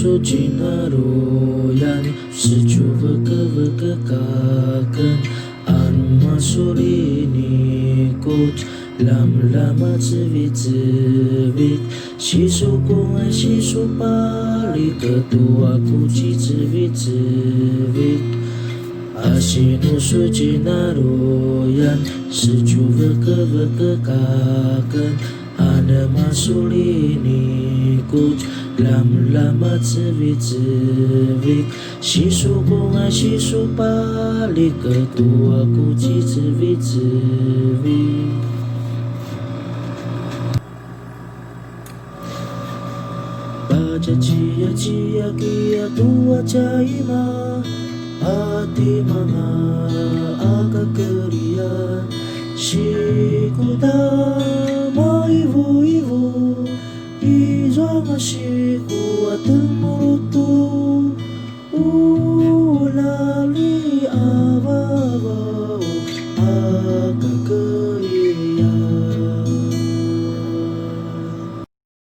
suci naroyan sejuva kevekekakan anu masulini kot lam lama zivit sisu kungai sisu pali ketua kuci zivit asinu suci naroyan sejuva kevekekakan anu masulini kot lam lama zivit sisu kungai sisu pali ketua kuci zivit baca cia cia kia tua caima hati manga agak kerian shikuta ma ibu ibu izwa mashiku atemu